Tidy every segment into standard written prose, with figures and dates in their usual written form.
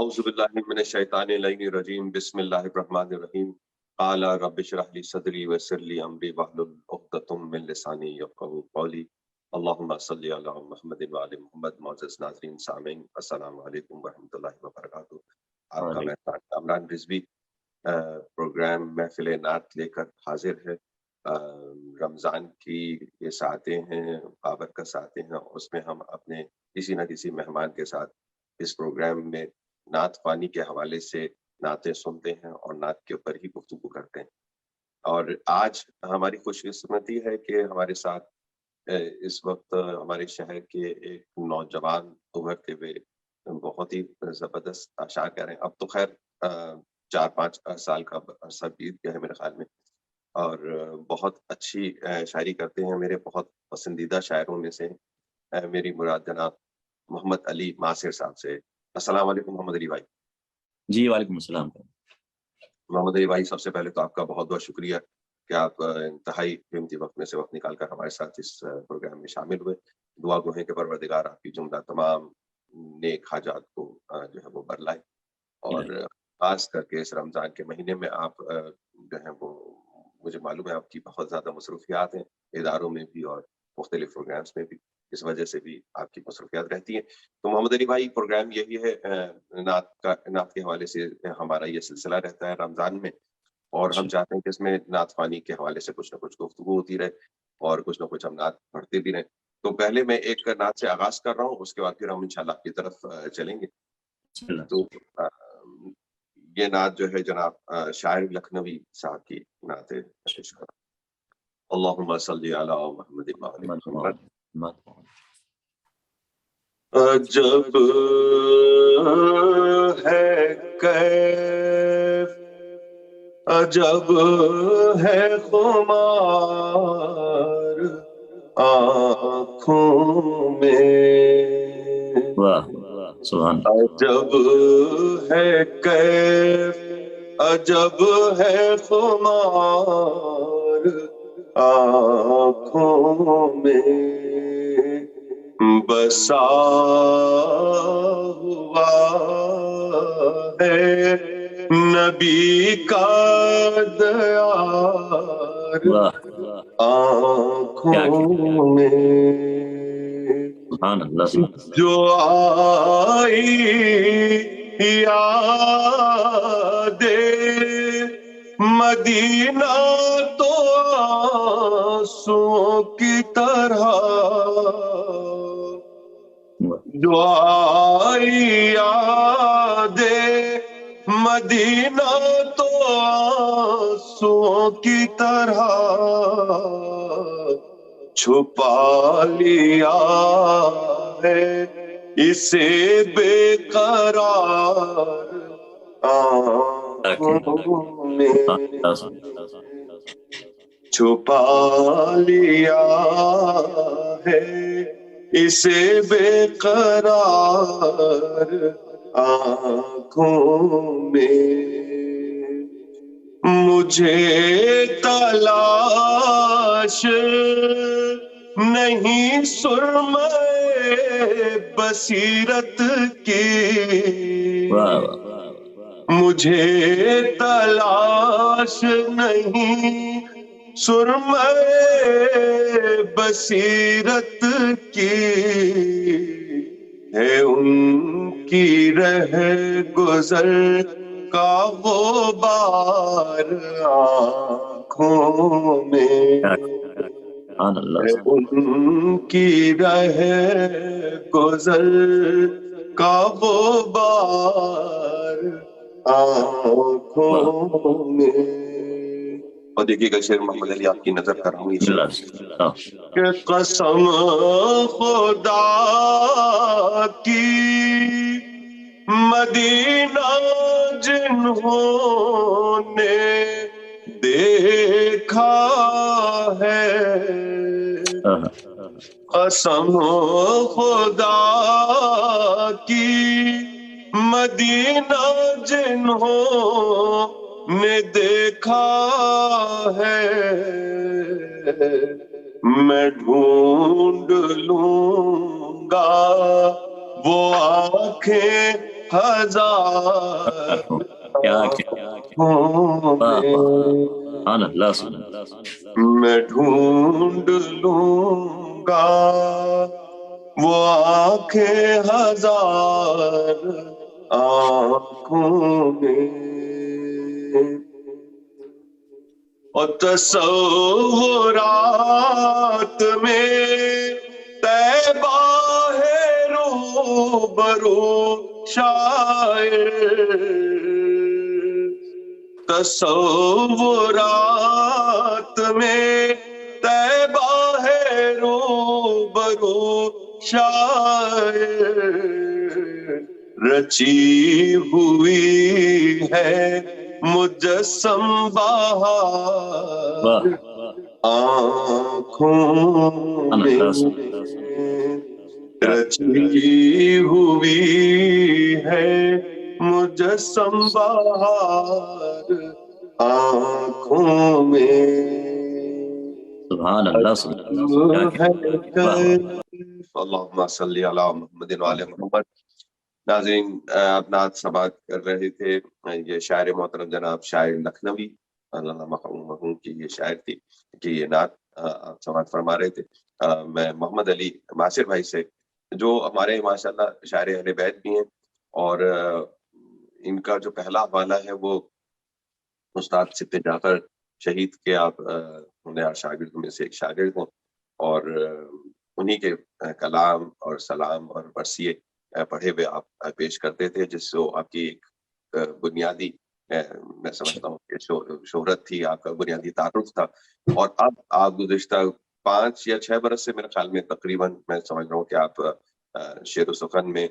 اعوذ باللہ من الشیطان الرجیم بسم اللہ الرحمن الرحیم قال رب اشرح لي صدری ويسر لي امری واحلل عقدۃ من لسانی یفقهوا قولی اللہم صلی علی محمد وعلی محمد۔ معزز ناظرین سامعین، السلام علیکم ورحمۃ اللہ وبرکاتہ۔ آپ کا مہمان کامران رضوی پروگرام محفل نعت لے کر حاضر ہے۔ رمضان کی یہ ساعتیں ہیں، بابرکت ساعتیں ہیں، اس میں ہم اپنے کسی نہ کسی مہمان کے ساتھ اس پروگرام میں نعت خوانی کے حوالے سے نعتیں سنتے ہیں اور نعت کے اوپر ہی گفتگو کرتے ہیں۔ اور آج ہماری خوش قسمتی ہے کہ ہمارے ساتھ اس وقت ہمارے شہر کے ایک نوجوان ابھرتے ہوئے بہت ہی زبردست اشعار کہہ رہے ہیں۔ اب تو خیر 4-5 سال کا عرصہ بیت گیا ہے میرے خیال میں، اور بہت اچھی شاعری کرتے ہیں۔ میرے بہت پسندیدہ شاعروں میں سے میری مراد جناب محمد علی ماسر صاحب سے۔ السلام علیکم محمد علی بھائی۔ جی وعلیکم السلام۔ محمد علی بھائی، سب سے پہلے تو آپ کا بہت بہت شکریہ کہ آپ انتہائی قیمتی وقت میں سے وقت نکال کر ہمارے ساتھ اس پروگرام میں شامل ہوئے۔ دعا گو ہے کہ پروردگار آپ کی جملہ تمام نیک حاجات کو جو ہے وہ برلائے، اور خاص کر کے اس رمضان کے مہینے میں آپ جو ہے وہ، مجھے معلوم ہے آپ کی بہت زیادہ مصروفیات ہیں اداروں میں بھی اور مختلف پروگرامز میں بھی، اس وجہ سے بھی آپ کی مصروفیات رہتی ہیں۔ تو محمد علی بھائی، پروگرام یہی ہے، نعت کے حوالے سے ہمارا یہ سلسلہ رہتا ہے رمضان میں، اور ہم چاہتے ہیں کہ اس میں نعت خوانی کے حوالے سے کچھ نہ کچھ گفتگو ہوتی رہے اور کچھ نہ کچھ ہم نعت پڑھتے بھی رہیں۔ تو پہلے میں ایک نعت سے آغاز کر رہا ہوں، اس کے بعد پھر ہم انشاءاللہ آپ کی طرف چلیں گے۔ تو یہ نعت جو ہے جناب شاعر لکھنوی صاحب کی نعت ہے۔ اللہم صلی علی محمد وعلی محمد۔ عجب ہے کیف، عجب ہے خمار آنکھوں میں، عجب ہے کیف، عجب ہے خمار آنکھوں میں، بسا ہوا ہے نبی کا دیار آنکھوں میں، جو آئی یاد مدینہ تو آنسوں کی طرح، جو آئی یاد مدینہ تو آنسوں کی طرح، چھپا لیا ہے اسے بے قرار آنکھوں میں، چھپا لیا ہے اسے بے قرار آنکھوں میں، مجھے تلاش نہیں سرمے بصیرت کی، مجھے تلاش نہیں سرمے بصیرت کی، ہے ان کی رہ گزر کا غبار آنکھوں میں، ہے ان کی رہ گزر کا غبار آنکھوں میں۔ اور دیکھیے گا شعر محمد علی آپ کی نظر کر رہا ہوں، کہ قسم خدا کی مدینہ جنہوں نے دیکھا ہے، قسم خدا کی مدینہ جنہوں نے دیکھا ہے، میں ڈھونڈ لوں گا وہ آنکھیں ہزار کیا آنکھوں میں سبحان اللہ سبحان اللہ میں ڈھونڈ لوں گا وہ آنکھیں ہزار آنکھوں میں، اور تصورات میں طیبہ ہے روبرو شاعر، تصورات میں طیبہ ہے روبرو شاعر، رچی ہوئی ہے مجسم بہار آنکھوں میں، رچی ہوئی ہے مجسم بہار آنکھوں میں، سبحان اللہ سبحان اللہم صلی علی محمد وعلی محمد۔ ناظرین، آپ نعت سماعت کر رہے تھے، یہ شاعر محترم جناب شاعر لکھنوی اللہ مرحوم کی یہ شاعر تھی کہ یہ نعت آپ سماعت فرما رہے تھے۔ میں محمد علی ناصر بھائی سے، جو ہمارے ماشاءاللہ شاعر اہل بیت بھی ہیں، اور ان کا جو پہلا حوالہ ہے وہ استاد صدق جعفر شہید کے، آپ انہیں شاگرد میں سے ایک شاگرد ہیں، اور انہی کے کلام اور سلام اور مرثیے پڑھے ہوئے آپ پیش کرتے تھے، جس سے آپ کی ایک بنیادی میں سمجھتا ہوں کہ شہرت تھی، آپ کا بنیادی تعارف تھا، اور اب آپ گزشتہ 5 یا 6 برس سے میرے خیال میں تقریباً میں سمجھ رہا ہوں کہ آپ شعر و سخن میں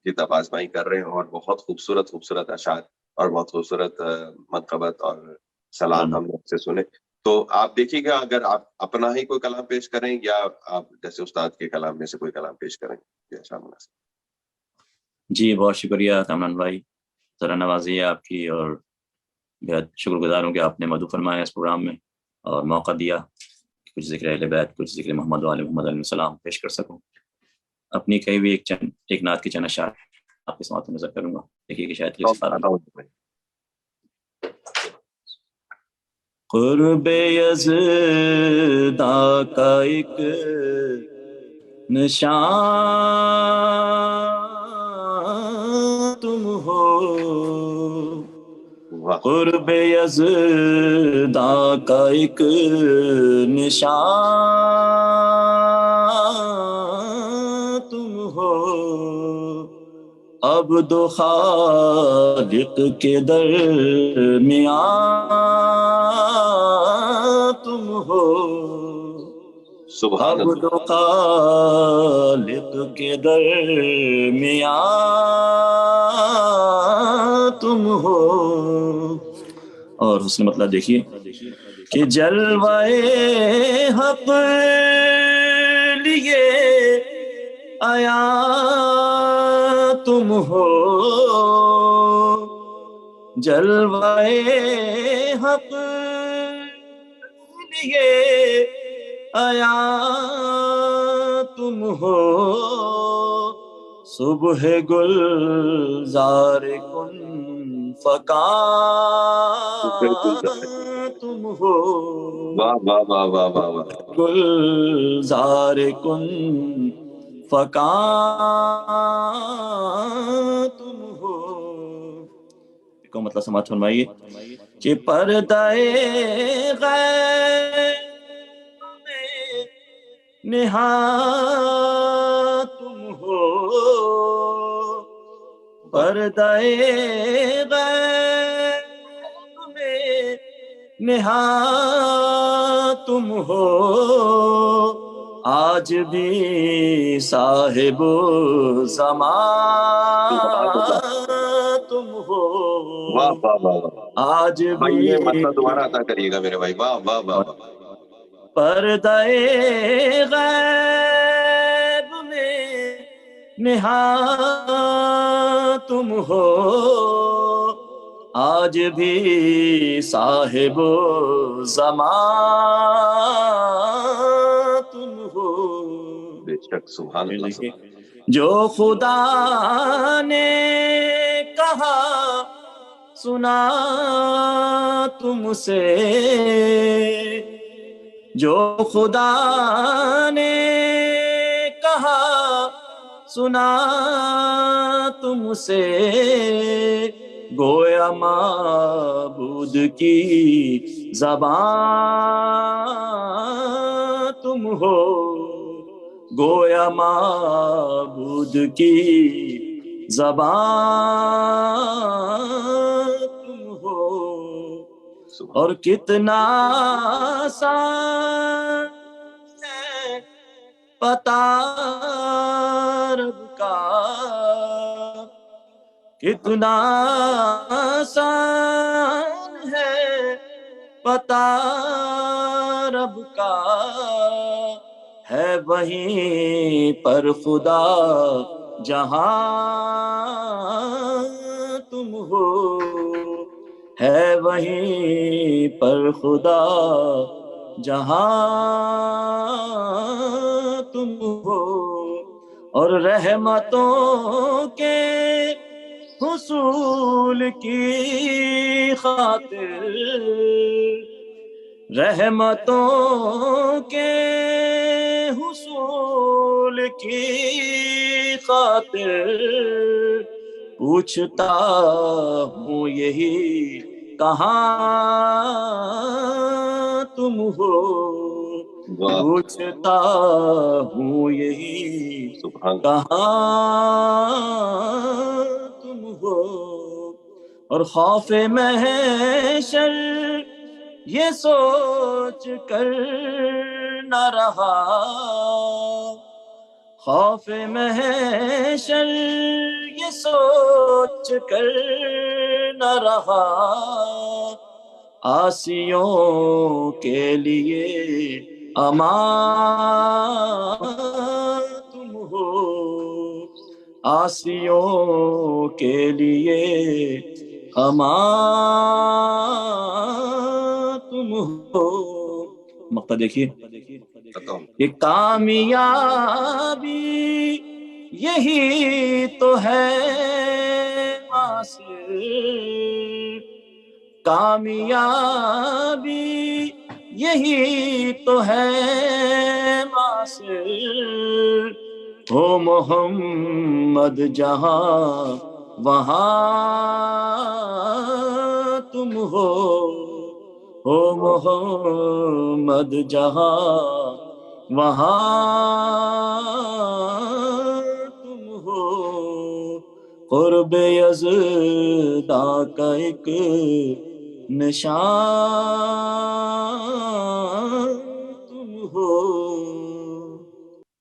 کتاب آزمائی کر رہے ہیں، اور بہت خوبصورت خوبصورت اشعار اور بہت خوبصورت منقبت اور سلام ہم نے سے سنے۔ تو آپ دیکھیے گا، اگر آپ اپنا ہی کوئی کلام پیش کریں یا آپ جیسے استاد کے کلام میں سے کوئی کلام پیش کریں، جیسا مناسب۔ جی بہت شکریہ کامران بھائی، ذرا نوازی ہے آپ کی، اور بہت شکر گزار ہوں کہ آپ نے مدعو فرمایا اس پروگرام میں اور موقع دیا کہ کچھ ذکر اہل بیت، کچھ ذکر محمد وعلی محمد علیہ السلام پیش کر سکوں۔ اپنی کئی بھی ایک نعت کی چند اشعار آپ کے ساتھ نظر کروں گا، دیکھیے کہ شاید قرب یزداں کا ایک نشان تم ہو، قرب یزداں کا ایک نشان تم ہو، عبد و خالق کے درمیان تم ہو، سبحان عبد و خالق کے درمیان تم ہو۔ اور حسن مطلب دیکھیے کہ جلوائے حق لیے آیا تم ہو، جلوائے حق لیے آیا تم ہو، صبح گلزار کن فکاں تم ہو، واہ واہ واہ واہ واہ واہ، گلزار کن فکاں تم ہو۔ کو مطلب سماعت فرمائیے کہ پردہ غیب میں نہا تم ہو، پردہ غیب میں نہا تم ہو، آج بھی صاحب زمان تم ہو، واہ واہ واہ واہ، آج بھائی بھی یہ مسئلہ دوبارہ عطا کریے گا میرے بھائی، واہ واہ واہ واہ۔ پردہ غیب میں نہا تم ہو، آج بھی صاحب زمان تم ہو۔ بے شک، سبحان اللہ، دیکھیے جو خدا نے کہا سنا تم سے، جو خدا نے کہا سنا تم سے، گویا معبود کی زبان تم ہو، گویا معبود کی زبان تم ہو، اور کتنا آسان ہے پتا رب کا، کتنا آسان ہے پتا رب کا، ہے وہیں پر خدا جہاں تم ہو، ہے وہیں پر خدا جہاں تم ہو، اور رحمتوں کے حصول کی خاطر، رحمتوں کے حصول کی خاطر، پوچھتا ہوں یہی کہاں تم ہو، پوچھتا ہوں یہی کہاں تم ہو، اور خوف محشر یہ سوچ کر نہ رہا، خوف محشر یہ سوچ کر نہ رہا، عاصیوں کے لیے امان تم ہو، عاصیوں کے لیے امان تم ہو۔ مقطع دیکھیے، کہ کامیابی یہی تو ہے حاصل، کامیابی یہی تو ہے حاصل، ہو محمد جہاں وہاں تم ہو محمد جہاں وہاں تم ہو، قرب یزداں کا ایک نشان تم ہو،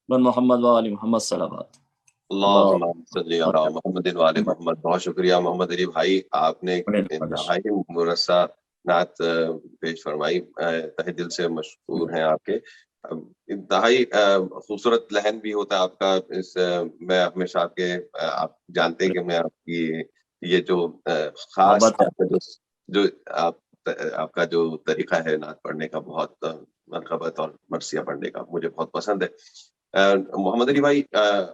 بن محمد وآل محمد صلوات۔ اللہم صلی علی محمد وآل محمد۔ بہت شکریہ محمد علی بھائی، آپ نے انتہائی مرصع نعت پیش فرمائی، تہ دل سے مشکور ہیں آپ کے۔ انتہائی خوبصورت لہن بھی ہوتا ہے آپ کا، میں ہمیشہ آپ جانتے ہیں کہ میں آپ کی یہ جو خاص آپ کا جو طریقہ ہے نعت پڑھنے کا، بہت مرغبت اور مرثیہ پڑھنے کا مجھے بہت پسند ہے۔ محمد علی بھائی،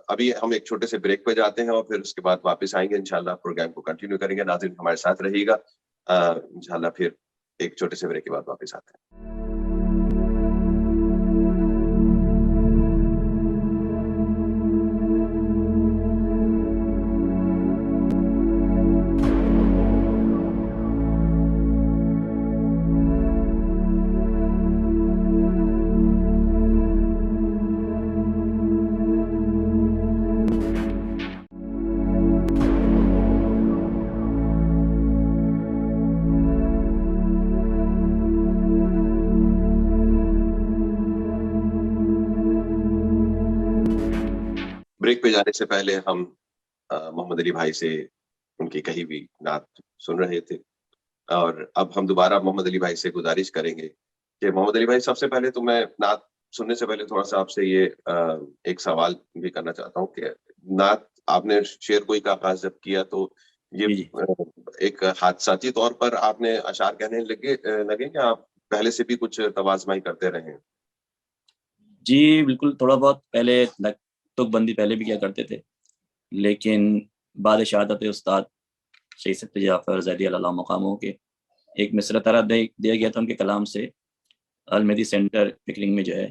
ابھی ہم ایک چھوٹے سے بریک پہ جاتے ہیں اور پھر اس کے بعد واپس آئیں گے، انشاءاللہ پروگرام کو کنٹینیو کریں گے۔ ناظرین ہمارے ساتھ رہیے گا، انشاءاللہ پھر ایک چھوٹے سے بریک کے بعد واپس آتے ہیں۔ بریک پہ جانے سے پہلے ہم محمد علی بھائی سے ان کی کہی ہوئی نعت سن رہے تھے، اور اب ہم دوبارہ محمد علی بھائی سے گزارش کریں گے کہ محمد علی بھائی، سب سے پہلے تو میں نعت سننے سے پہلے تھوڑا سا آپ سے یہ ایک سوال بھی کرنا چاہتا ہوں کہ نعت آپ نے شعر کوئی کا آغاز جب کیا تو یہ ایک حادثاتی طور پر آپ نے اشعار کہنے لگے کہ آپ پہلے سے بھی کچھ توازمائی کرتے رہے ہیں؟ جی بالکل، تھوڑا بہت پہلے تک بندی پہلے بھی کیا کرتے تھے، لیکن بعد شہادت استاد شہید سید جعفر زیدی علیہ مقاموں کے ایک مصرع طرح دیا گیا تھا ان کے کلام سے المہدی سینٹر پکرنگ میں جو ہے،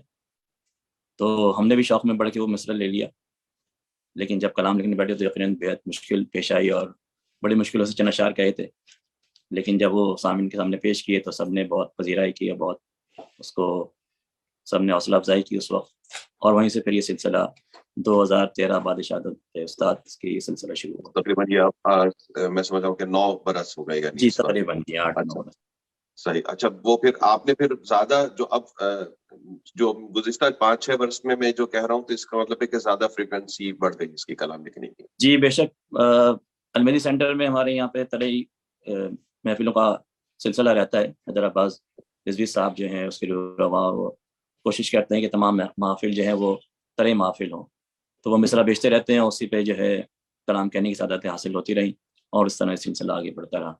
تو ہم نے بھی شوق میں بڑھ کے وہ مصرع لے لیا، لیکن جب کلام لکھنے بیٹھے تو یقیناً بےحد مشکل پیش آئی اور بڑی مشکلوں سے چند اشعار کہے تھے، لیکن جب وہ سامعین کے سامنے پیش کیے تو سب نے بہت پذیرائی کی اور بہت اس کو سب نے حوصلہ افزائی کی اس وقت، اور وہیں سے پھر یہ سلسلہ 2013 بعد شہادت استاد کی یہ سلسلہ شروع ہوا۔ تقریباً یہ آپ میں سمجھ رہا ہوں کہ 9 برس ہو گئے، یعنی جی اس وقت۔ تقریباً جی 8-9 اچھا برس۔ صحیح۔ اچھا وہ پھر آپ نے پھر زیادہ جو اب جو گزشتہ 5-6 برس میں جو کہہ رہا ہوں، تو اس کا مطلب ہے کہ زیادہ فریکوینسی بڑھ گئی اس کی کلام لکھنے کی۔ جی بے شک، المہدی سینٹر میں ہمارے یہاں پہ طرح محفلوں کا سلسلہ رہتا ہے۔ حیدرآباد رضوی صاحب جو ہیں اس کے رواں وہ کوشش کرتے ہیں کہ تمام محافل جو ہیں وہ طرح محافل ہوں، تو وہ مصرع بیچتے رہتے ہیں، اسی پہ جو ہے کلام کہنے کی سعادتیں حاصل ہوتی رہیں اور اس طرح سلسلہ آگے بڑھتا رہا۔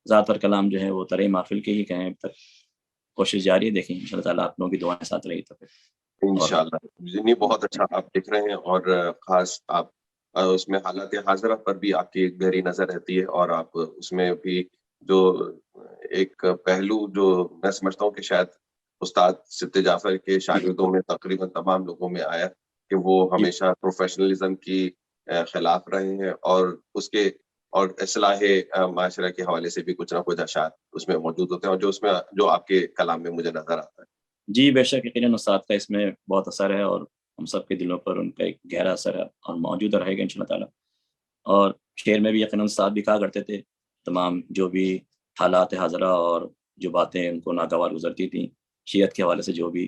زیادہ تر کلام جو ہے وہ طرح محافل کے ہی کہیں، اب تک کوشش جاری ہے، دیکھیں ان شاء اللہ تعالیٰ آپ لوگوں کی دعائیں ساتھ رہی تو پھر۔ انشاءاللہ نہیں، بہت اچھا آپ لکھ رہے ہیں، اور خاص آپ اس میں حالات حاضرہ پر بھی آپ کی ایک گہری نظر رہتی ہے، اور آپ اس میں بھی جو ایک پہلو جو میں سمجھتا ہوں کہ شاید استاد سید جعفر کے شاگردوں میں تقریباً تمام لوگوں میں آیا کہ وہ ہمیشہ پروفیشنلزم کی خلاف رہے ہیں، اور اس کے اور اصلاح معاشرہ کے حوالے سے بھی کچھ نہ کچھ اشعار اس میں موجود ہوتے ہیں، اور جو اس میں جو آپ کے کلام میں مجھے نظر آتا ہے۔ جی بے شک، یقیناً استاد کا اس میں بہت اثر ہے، اور ہم سب کے دلوں پر ان کا ایک گہرا اثر ہے اور موجود رہے گا ان شاء اللہ تعالیٰ۔ اور شعر میں بھی یقیناً استاد بھی کہا کرتے تھے تمام جو بھی حالات حاضرہ اور جو باتیں ان کو ناگوار گزرتی تھیں شیعت کے حوالے سے جو بھی،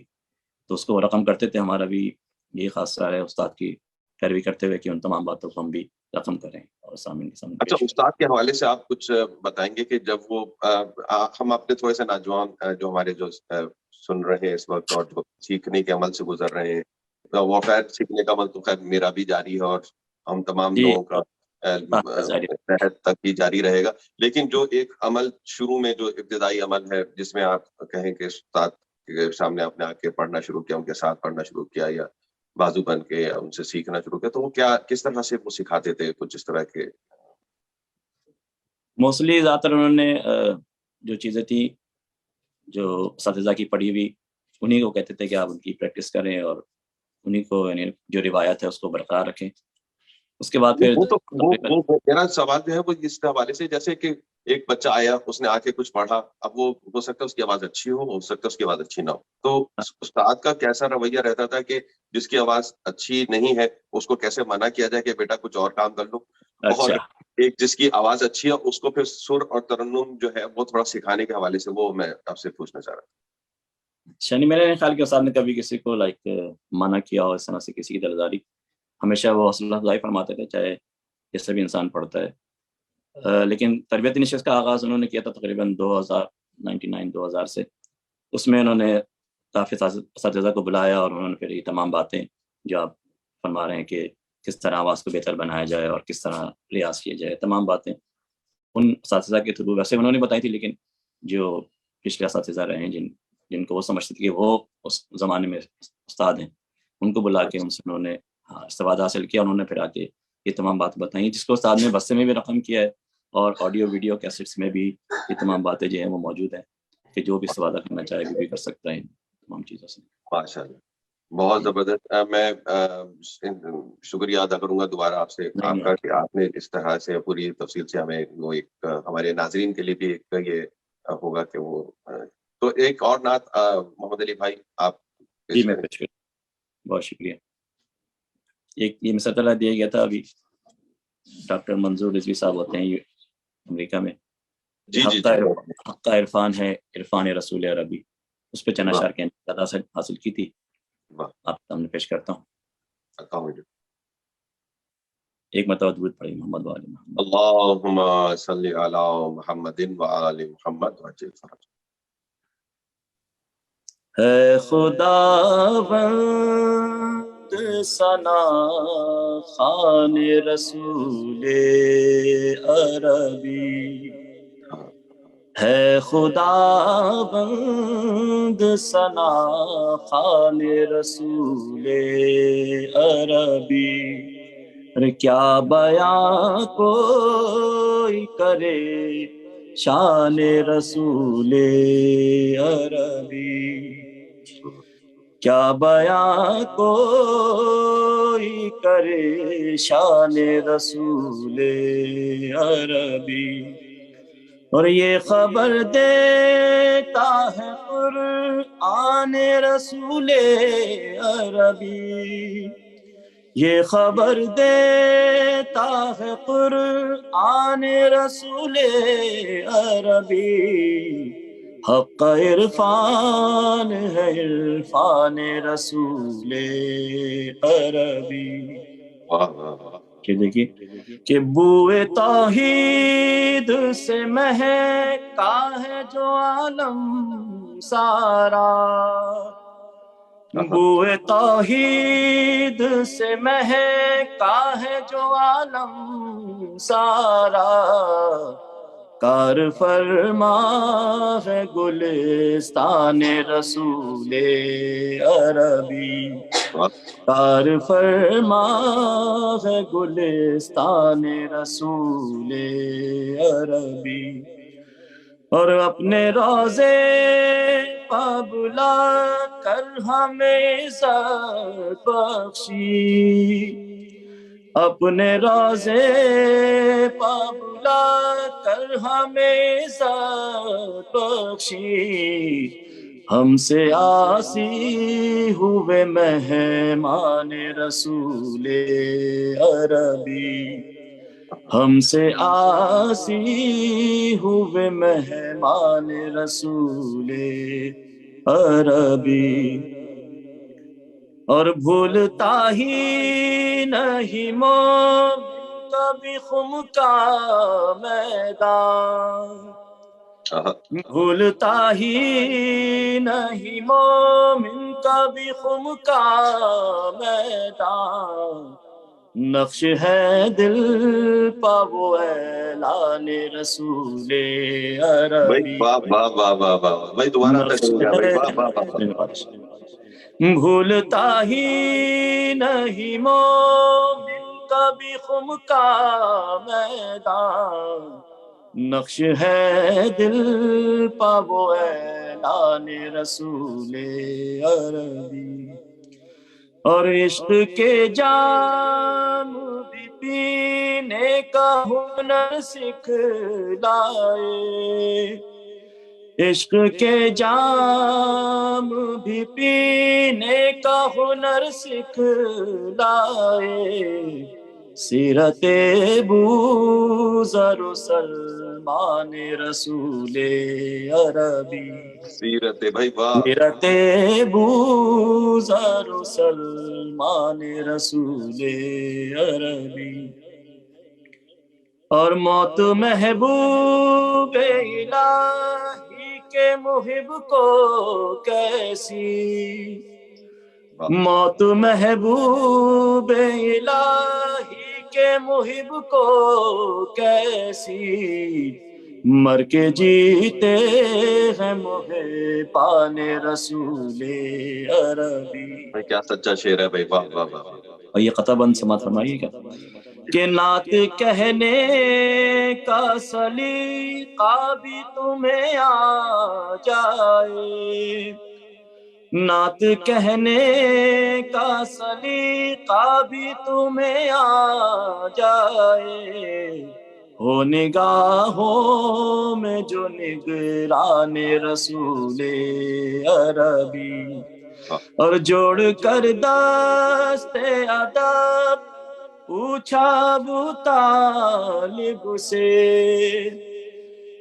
تو اس کو وہ رقم کرتے تھے۔ ہمارا بھی یہ خاص رہا ہے استاد کی پیروی کرتے ہوئے کہ ان تمام باتوں کو ہم بھی رقم کریں اور سامنے کے سامنے اچھا پیش کریں۔ استاد کے حوالے سے آپ کچھ بتائیں گے کہ جب وہ ہم اپنے تھوڑے سے نوجوان جو ہمارے جو سن رہے ہیں اس وقت اور جو سیکھنے کے عمل سے گزر رہے ہیں، وہ خیر سیکھنے کا عمل تو خیر میرا بھی جاری ہے اور ہم تمام جی لوگوں کا تحت تک ہی جاری رہے گا، لیکن جو ایک عمل شروع میں جو ابتدائی عمل ہے جس میں آپ کہیں کہ استاد کے سامنے آپ نے آ کے پڑھنا شروع کیا، ان کے ساتھ پڑھنا شروع کیا یا بازو بن کے ان سے سیکھنا شروع کیا، تو وہ کیا کس طرح سے وہ سکھاتے تھے؟ کچھ اس طرح کے موصلی زیادہ تر انہوں نے جو چیزیں تھیں جو اساتذہ کی پڑھی ہوئی انہیں کو کہتے تھے کہ آپ ان کی پریکٹس کریں اور انہیں کو یعنی جو روایت ہے اس کو برقرار رکھیں۔ اس کے بعد پھر وہ میرا سوال جو ہے وہ اس حوالے سے، جیسے کہ ایک بچہ آیا، اس نے آ کے کچھ پڑھا، اب وہ ہو سکتا ہے اس کی آواز اچھی ہو سکتا ہے اس کی آواز اچھی نہ ہو، تو استاد کا کیسا رویہ رہتا تھا کہ جس کی آواز اچھی نہیں ہے اس کو کیسے منع کیا جائے کہ بیٹا کچھ اور کام کر لو، اور ایک جس کی آواز اچھی ہے اس کو پھر سر اور ترنم جو ہے وہ تھوڑا سکھانے کے حوالے سے وہ میں آپ سے پوچھنا چاہ رہا تھا۔ شنی میرے خیال کے استاد نے کبھی کسی کو منع کیا ہو اس طرح سے کسی کی دلداری، ہمیشہ وہ حوصلہ افزائی فرماتے تھے، چاہے جیسے بھی انسان پڑھتا ہے۔ لیکن تربیتی نشست کا آغاز انہوں نے کیا تھا تقریباً 2000 سے، اس میں انہوں نے کافی اساتذہ کو بلایا اور انہوں نے پھر یہ تمام باتیں جو آپ فرما رہے ہیں کہ کس طرح آواز کو بہتر بنایا جائے اور کس طرح ریاض کیا جائے، تمام باتیں ان اساتذہ کے تھرو ویسے انہوں نے بتائی تھی، لیکن جو پچھلے اساتذہ رہے ہیں جن کو وہ سمجھتے تھے کہ وہ اس زمانے میں استاد ہیں، ان کو بلا کے ان سے انہوں نے استفادہ حاصل کیا، انہوں نے پھر آ کے یہ تمام بات بتائیں، جس کو استاد نے بستے میں بھی رقم کیا ہے اور آڈیو ویڈیو کیسٹس میں بھی یہ تمام باتیں جو ہیں وہ موجود ہیں کہ جو بھی استفادہ کرنا چاہے وہ بھی کر سکتا ہے ان تمام چیزوں سے۔ ماشاء اللہ، بہت زبردست۔ میں شکریہ ادا کروں گا دوبارہ آپ سے آپ کا کہ آپ نے اس طرح سے پوری تفصیل سے ہمیں وہ ایک ہمارے ناظرین کے لیے بھی ایک یہ ہوگا کہ وہ تو ایک اور نعت محمد علی بھائی آپ جی میں بہت شکریہ۔ ایک یہ مسئلہ دیا گیا تھا ابھی، ڈاکٹر منظور رضوی صاحب ہوتے ہیں یہ امریکہ میں، حق عرفان ہے عرفان رسول عربی، اس پہ چند اشعار کے حاصل کی تھی، آپ سامنے پیش کرتا ہوں۔ ایک مرتبہ درود پڑھیں محمد و آل محمد۔ اللہم صلی علی محمد و آل محمد وعجل فرج۔ ہے خداوند ثنا خوان رسول عربی، ہے خدا بند ثنا خوان رسول عربی. ارے کیا بیاں کوئی کرے شان رسول عربی. کیا بیاں کوئی کرے شان رسول عربی. اور یہ خبر دیتا ہے قرآن رسول عربی. یہ خبر دیتا ہے قرآن رسول عربی. حق عرفان ہے عرفان رسول عربی. واہ واہ واہ. کہ دیکھیے کہ بوئے توحید سے مہکا ہے جو عالم سارا. بوئے توحید سے مہکا ہے جو عالم سارا. کار فرما ہے گلستان رسول عربی. کار فرما ہے گلستان رسول عربی. اور اپنے روضے پا بلا کر ہمیں عزت بخشی. اپنے روضے پا بلا کر ہمیں عزت بخشی. ہم سے آسی ہوئے مہمان رسول عربی. ہم سے آسی ہوئے مہمان رسول عربی. اور بھولتا ہی نہیں مومن کبھی خم کا میدان. بھولتا ہی نہیں مومن کبھی خم کا میدان. نقش ہے دل پا وہ اعلان رسول عربی. بھائی دوبارہ تک ہو گیا بھائی. واہ واہ واہ. بھولتا ہی نہیں مومن کبھی خم کا میدان. نقش ہے دل پا وہ اعلان رسول عربی. اور عشق کے جام بھی پینے کا ہنر سکھلائے. عشق کے جام بھی پینے کا ہنر سکھلائے. سیرت ابو ذر و سلمان رسول عربی. سیرت بھائی واہ. سیرت ابو ذر و سلمان رسول عربی. اور موت محبوب الہی کے محب کو کیسی. موت محبوب الہی کے محب کو کیسی. مر کے جیتے ہیں محبان رسول عربی. کیا سچا شعر ہے بھائی. واہ واہ واہ. اور یہ قطع بند سماعت فرمائیے گا کہ نعت کہنے کا سلیقہ بھی تمہیں آ جائے. نعت کہنے کا سلیقہ بھی تمہیں آ جائے. ہو نگاہوں میں جو نگران رسول عربی. اور جوڑ کر دست ادب پوچھا ابو طالب سے.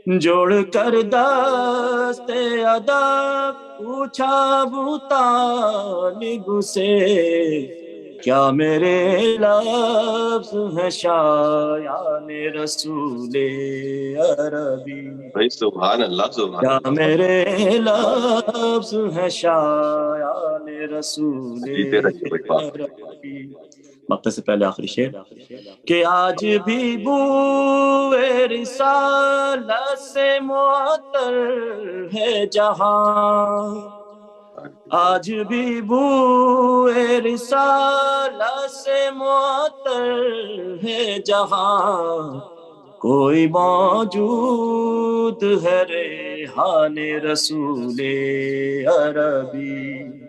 جوڑ کر دست ادب پوچھا ابو طالب سے. کیا میرے لفظ ہیں شایان رسول عربی. بھائی سبحان اللہ سبحان کیا اللہ. میرے لفظ ہیں شایان رسول عربی. مقطع سے پہلے آخری شعر کہ آج بھی بوئے رسالت سے معطر ہے جہاں، آج بھی بوئے رسالت سے معطر ہے جہاں، کوئی موجود ہے ریحان رسول عربی،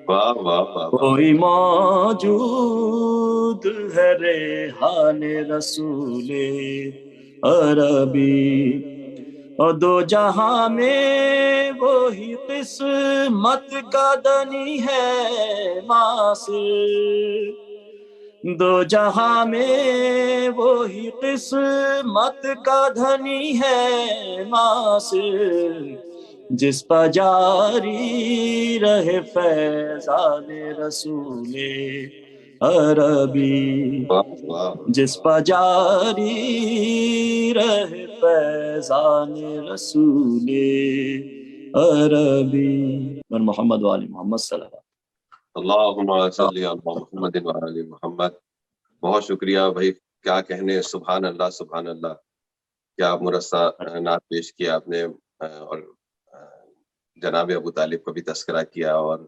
واہ واہ واہ واہ، کوئی موجود ہے ریحان رسول عربی، اور دو جہاں میں وہی قسمت کا دنی ہے ماسر، دو جہاں میں وہی قسمت کا دھنی ہے ناصر، جس پر جاری رہے فیضان رسول عربی، واہ واہ، جس پر جاری رہے فیضان رسول عربی، من محمد والی محمد صلی اللہ علیہ وسلم۔ اللہم صلی علی محمد وعلی محمد۔ بہت شکریہ بھائی، کیا کہنے، سبحان اللہ سبحان اللہ، کیا مرصع نعت پیش کیا آپ نے، اور جناب ابو طالب کا بھی تذکرہ کیا، اور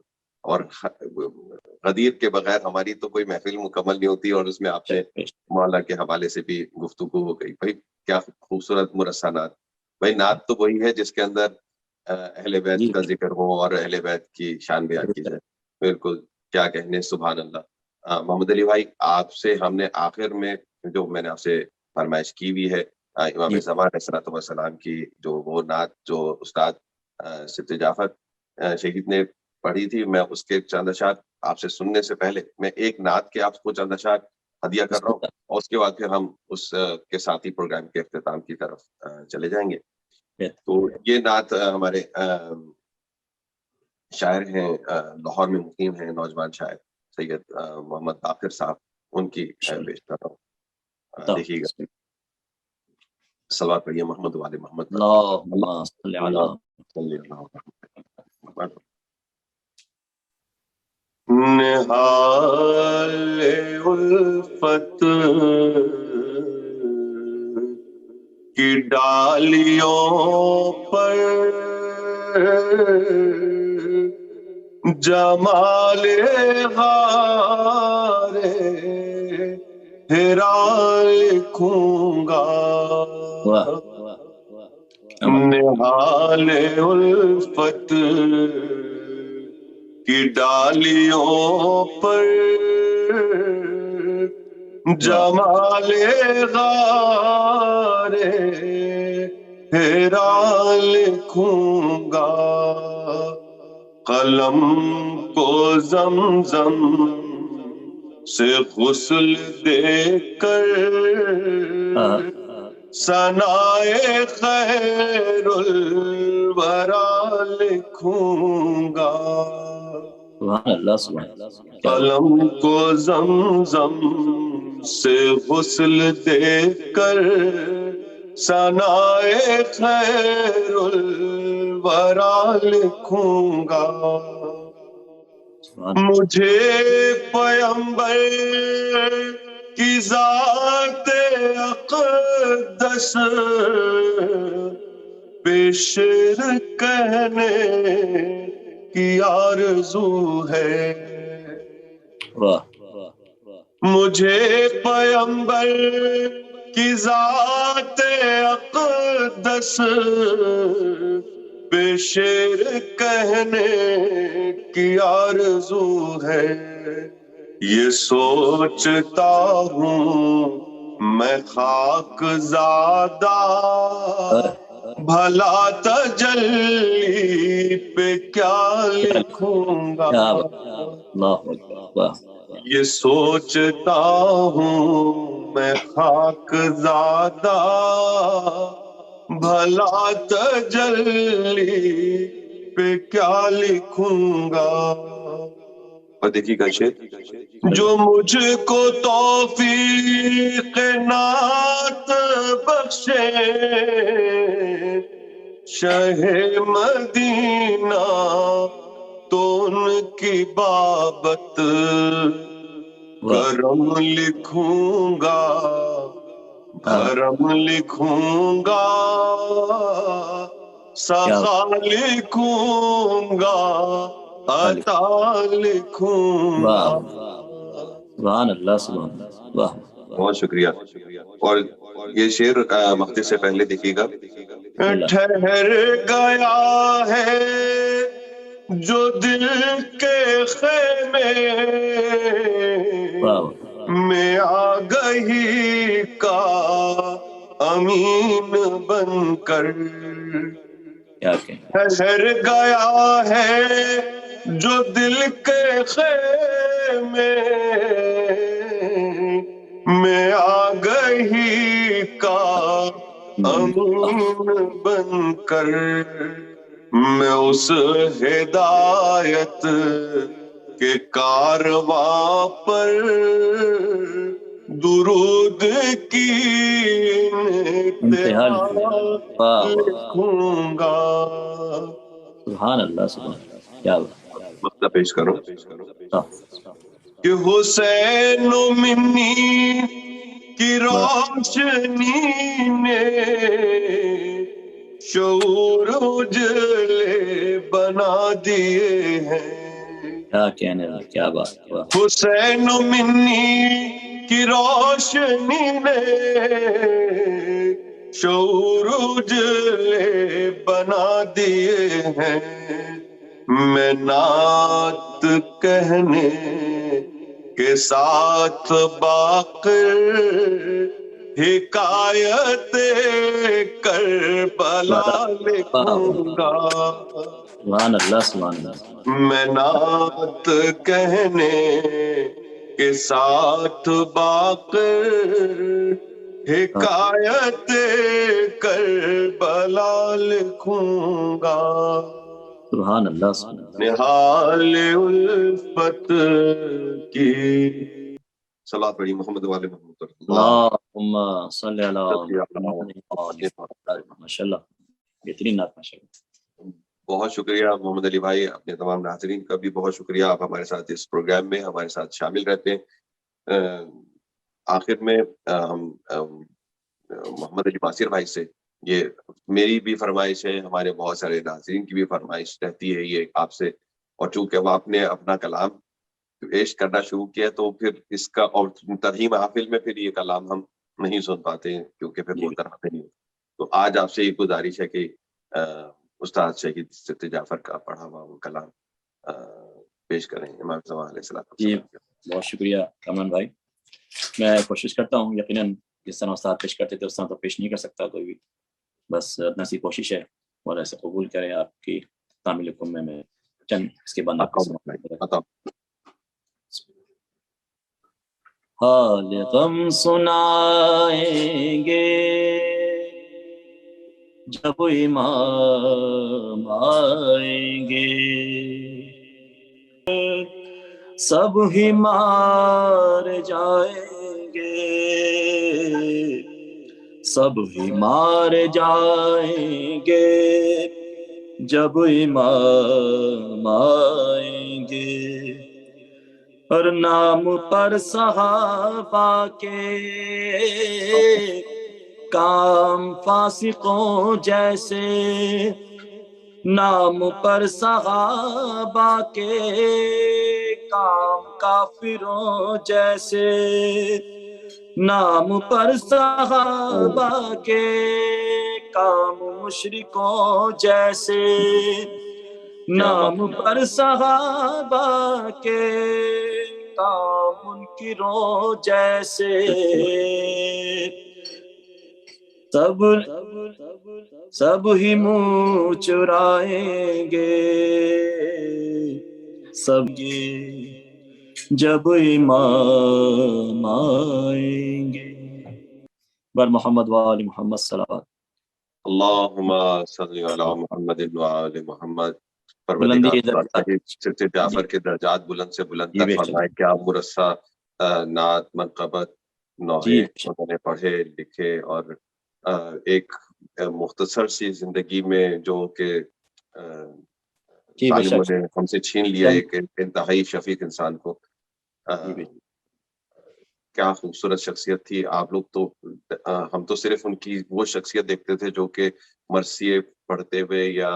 غدیر کے بغیر ہماری تو کوئی محفل مکمل نہیں ہوتی، اور اس میں آپ نے مولا کے حوالے سے بھی گفتگو ہو گئی۔ بھائی کیا خوبصورت مرصع نعت، بھائی نعت تو وہی ہے جس کے اندر اہل بیت کا ذکر ہو اور اہل بیت کی شان بیان کی جائے۔ بالکل، کیا کہنے، سبحان اللہ۔ محمد علی بھائی، آپ سے ہم نے آخر میں جو میں نے آپ سے فرمائش کی ہوئی ہے امام زمان علیہ الصلوۃ والسلام کی، جو وہ نعت جو استاد سبط جعفر شہید نے پڑھی تھی، میں اس کے چند اشعار آپ سے سننے سے پہلے میں ایک نعت کے آپ کو چند اشعار ہدیہ کر رہا ہوں، اور اس کے بعد پھر ہم اس کے ساتھ ہی پروگرام کے اختتام کی طرف چلے جائیں گے۔ تو یہ نعت ہمارے شاعر ہیں، لاہور میں مقیم ہیں، نوجوان شاعر سید محمد باقر صاحب، ان کی پیش کر رہا ہوں، دیکھیے گا۔ صلوات پڑھیے محمد والے محمد۔ اللہم صلی علی نہال الفت کی ڈالیوں پر جمال غار حرا لکھوں گا، نہال الفت کی ڈالیوں پر جمال غار حرا لکھوں گا، قلم کو زمزم سے غسل دے کر ثنائے خیر الورا لکھوں گا، قلم کو زمزم سے غسل دے کر ثنائے خیر الورا لکھوں گا، مجھے پیمبر کی ذات اقدس بے شعر کہنے کی آرزو ہے، مجھے پیمبر کی ذات اقدس بے شعر کہنے کی آرزو ہے، یہ سوچتا ہوں میں خاک زادہ بھلا تجلی پہ کیا لکھوں گا، یہ سوچتا ہوں میں خاک زادہ بھلا تجلی پہ کیا لکھوں گا، اور دیکھیے گا شعر، جو مجھ کو توفیق نعت بخشے شہ مدینہ تو ان کی بابت کرم لکھوں گا بھرم لکھوں گا سخا لکھوں گا عطا لکھوں گا. سبحان اللہ سبحان اللہ. واہ بہت شکریہ. اور یہ شعر مختص سے پہلے دیکھیے گا. ٹھہر گیا ہے جو دل کے خیمے میں آگہی کا امین بن کر. ٹھہر گیا ہے جو دل کے خیمے میں آگہی کا امین بن کر. میں اس ہدایت کے کارواں پر درود کی انتہا لکھوں گا. سبحان اللہ سبحان اللہ. کیا مسئلہ پیش کرو کہ حسین و منی کی روشنی نے شعور اجلے بنا دیے ہیں. کیا کہنے والا, کیا بات. حسین و منی کی روشنی نے شعور اجلے بنا دیے ہیں. میں نعت کہنے کے ساتھ باقر حکایت کربلا لکھوں گا. سبحان اللہ سبحان اللہ. میں نعت کہنے کے ساتھ باقر حکایت کربلا لکھوں گا. سبحان اللہ سبحان اللہ. نہال الفت کی صلاۃ پڑھی محمد والے محمد. اللہم صلی علی محمد. ماشاءاللہ بہترین نعت ماشاءاللہ. بہت شکریہ محمد علی بھائی. اپنے تمام ناظرین کا بھی بہت شکریہ, آپ ہمارے ساتھ اس پروگرام میں ہمارے ساتھ شامل رہتے ہیں. آخر میں محمد علی باصر بھائی سے یہ میری بھی فرمائش ہے, ہمارے بہت سارے ناظرین کی بھی فرمائش رہتی ہے یہ آپ سے, اور چونکہ وہ آپ نے اپنا کلام پیش کرنا شروع کیا تو پھر اس کا اور ترہیم محفل میں پھر یہ کلام ہم نہیں سن پاتے ہیں کیونکہ پھر وہ طرح نہیں. تو آج آپ سے یہ گزارش ہے کہ استاد شہید صفت جعفر کا پڑھا ہوا وہ کلام پیش کریں امام زمان علیہ السلام. جی بہت شکریہ کامران بھائی. میں کوشش کرتا ہوں, یقیناً جس طرح استاد پیش کرتے تھے اس طرح تو پیش نہیں کر سکتا کوئی بھی, بس اتنا سی کوشش ہے, اور ایسے قبول کریں آپ کی تعمیل حکم میں چند اس کے بعد آپ کو حال غم سنائیں گے جب امام آئیں گے, سب ہی مار جائیں گے, سب ہی مار جائیں گے جب امام آئیں گے. اور نام پر صحابہ کے کام فاسقوں جیسے, نام پر صحابہ کے کام کافروں جیسے, نام پر صحابہ کے کام مشرکوں جیسے, نام پر صحابہ کے کام منکروں جیسے. سب ہی منہ چرائیں گے سب یہ جب امام آئیں گے. بر محمد وآل محمد صلوات. اللہم صلی علی محمد وآل محمد. بلندی صفت جعفر کے درجات بلند سے بلند تر فرمائے. کیا مرصع نعت منقبت نوحے انہوں نے پڑھے لکھے, اور ایک مختصر سی زندگی میں جو کہ ظالموں نے ہم سے چھین لیا ایک انتہائی شفیق انسان کو. کیا خوبصورت شخصیت تھی. آپ لوگ تو ہم تو صرف ان کی وہ شخصیت دیکھتے تھے جو کہ مرثیے پڑھتے ہوئے یا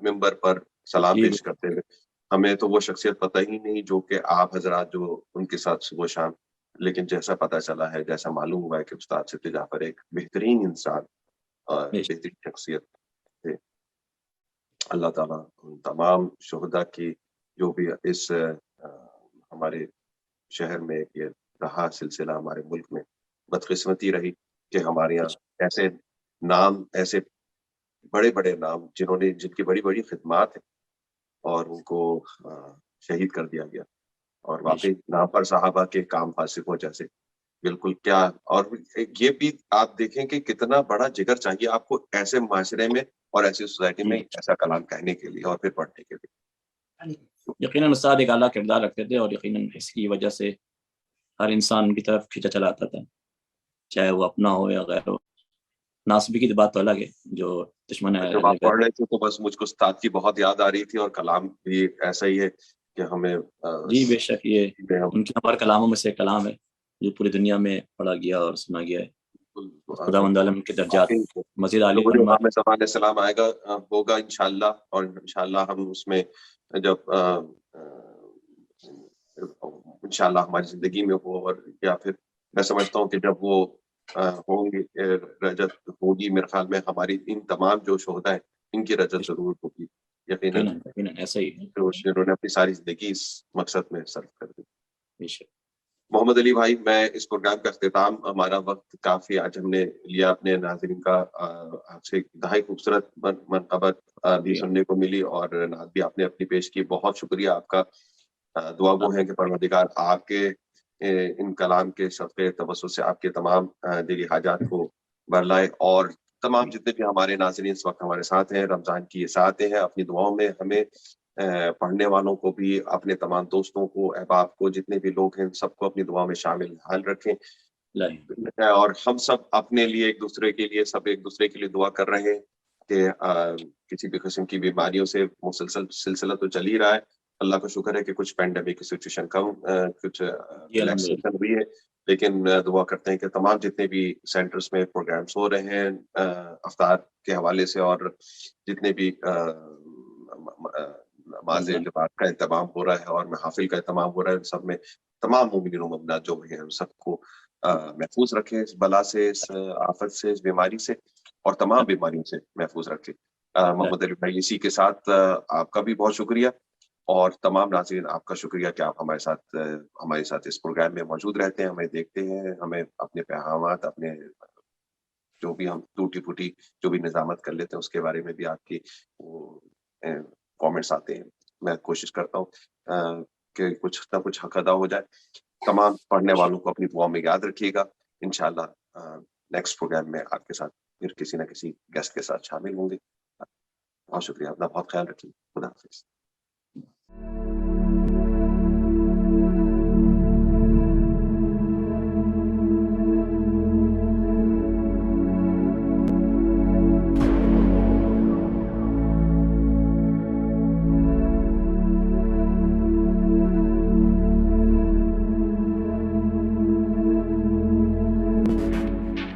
ممبر پر سلام جی پیش کرتے ہوئے. ہمیں تو وہ شخصیت پتہ ہی نہیں جو کہ آپ حضرات جو ان کے ساتھ صبح شام. لیکن جیسا پتہ چلا ہے, جیسا معلوم ہوا ہے کہ استاد صدیق جعفر ایک بہترین انسان اور بے شک. بہترین شخصیت تھے. اللہ تعالیٰ ان تمام شہداء کی جو بھی اس ہمارے شہر میں یہ رہا سلسلہ, ہمارے ملک میں بدقسمتی رہی کہ ہمارے یہاں ایسے نام, ایسے بڑے بڑے نام جن کی بڑی بڑی خدمات ہیں اور ان کو شہید کر دیا گیا. اور واقعی نام پر صحابہ کے کام فاسق ہو جیسے بالکل کیا. اور یہ بھی آپ دیکھیں کہ کتنا بڑا جگر چاہیے آپ کو ایسے معاشرے میں اور ایسی سوسائٹی میں ایسا کلام کہنے کے لیے اور پھر پڑھنے کے لیے. یقیناً استاد ایک اعلیٰ کردار رکھتے تھے اور یقیناً اس کی وجہ سے ہر انسان ان کی طرف کھینچا چلا آتا تھا, چاہے وہ اپنا ہو یا غیر ہو. ناصبی کی بات تو الگ ہے جو دشمن ہے. جب آپ پڑھ رہے تھے تو بس مجھ کو استاد کی بہت یاد آ رہی تھی, اور کلام بھی ایسا ہی ہے کہ ہمیں جی بے شک یہ ان کے ہمارے کلاموں میں سے کلام ہے جو پوری دنیا میں پڑھا گیا اور سنا گیا ہے. خداوند عالم کے درجات مزید عالی فرمائے. میں زمان سلام آئے گا ہوگا انشاءاللہ, اور انشاءاللہ ہم اس میں جب انشاءاللہ ہماری زندگی میں ہو, اور یا پھر میں سمجھتا ہوں کہ جب وہ ہوں گے رجت ہوگی, میرے خیال میں ہماری ان تمام جو شہداء ہیں ان کی رجت ضرور ہوگی یقیناً, ایسا ہی جنہوں نے اپنی ساری زندگی اس مقصد میں صرف کر دی. بے شک. محمد علی بھائی, میں اس پروگرام کا اختتام, ہمارا وقت کافی آج ہم نے لیا اپنے ناظرین کا, آپ سے انتہائی خوبصورت منقبت بھی سننے کو ملی اور نعت بھی آپ نے اپنی پیش کی. بہت شکریہ آپ کا. دعا گو ہیں کہ پروردگار آپ کے ان کلام کے صدقے توسل سے آپ کے تمام دلی حاجات کو برلائے, اور تمام جتنے بھی ہمارے ناظرین اس وقت ہمارے ساتھ ہیں, رمضان کی یہ ساتھ ہیں, اپنی دعاؤں میں ہمیں پڑھنے والوں کو بھی, اپنے تمام دوستوں کو, احباب کو, جتنے بھی لوگ ہیں سب کو اپنی دعاؤں میں شامل حال رکھیں. اور ہم سب اپنے لیے ایک دوسرے کے لیے سب ایک دوسرے کے لیے دعا کر رہے ہیں کہ کسی بھی قسم کی بیماریوں سے مسلسل سلسلہ تو چل ہی رہا ہے. اللہ کا شکر ہے کہ کچھ پینڈیمک کی سچویشن کم, کچھ ریلیکسیشن ہوئی ہے, لیکن دعا کرتے ہیں کہ تمام جتنے بھی سینٹرز میں پروگرامز ہو رہے ہیں افطار کے حوالے سے, اور جتنے بھی نماز جماعت کا اہتمام ہو رہا ہے اور محافل کا اہتمام ہو رہا ہے, سب میں تمام مومنین و مومنات جو بھی ہیں سب کو محفوظ رکھے اس بلا سے, اس آفت سے, اس بیماری سے, اور تمام بیماریوں سے محفوظ رکھے. محمد علی بھائی, اسی کے ساتھ آپ کا بھی بہت شکریہ, اور تمام ناظرین آپ کا شکریہ کہ آپ ہمارے ساتھ اس پروگرام میں موجود رہتے ہیں, ہمیں دیکھتے ہیں, ہمیں اپنے پیغامات, اپنے جو بھی ہم ٹوٹی پھوٹی جو بھی نظامت کر لیتے ہیں اس کے بارے میں بھی آپ کی کامنٹس آتے ہیں. میں کوشش کرتا ہوں کہ کچھ نہ کچھ حق ادا ہو جائے. تمام پڑھنے والوں کو اپنی دعا میں یاد رکھیے گا. انشاءاللہ نیکسٹ پروگرام میں آپ کے ساتھ پھر کسی نہ کسی گیسٹ کے ساتھ شامل ہوں گے. بہت شکریہ, اپنا بہت خیال رکھیے. خدا حافظ.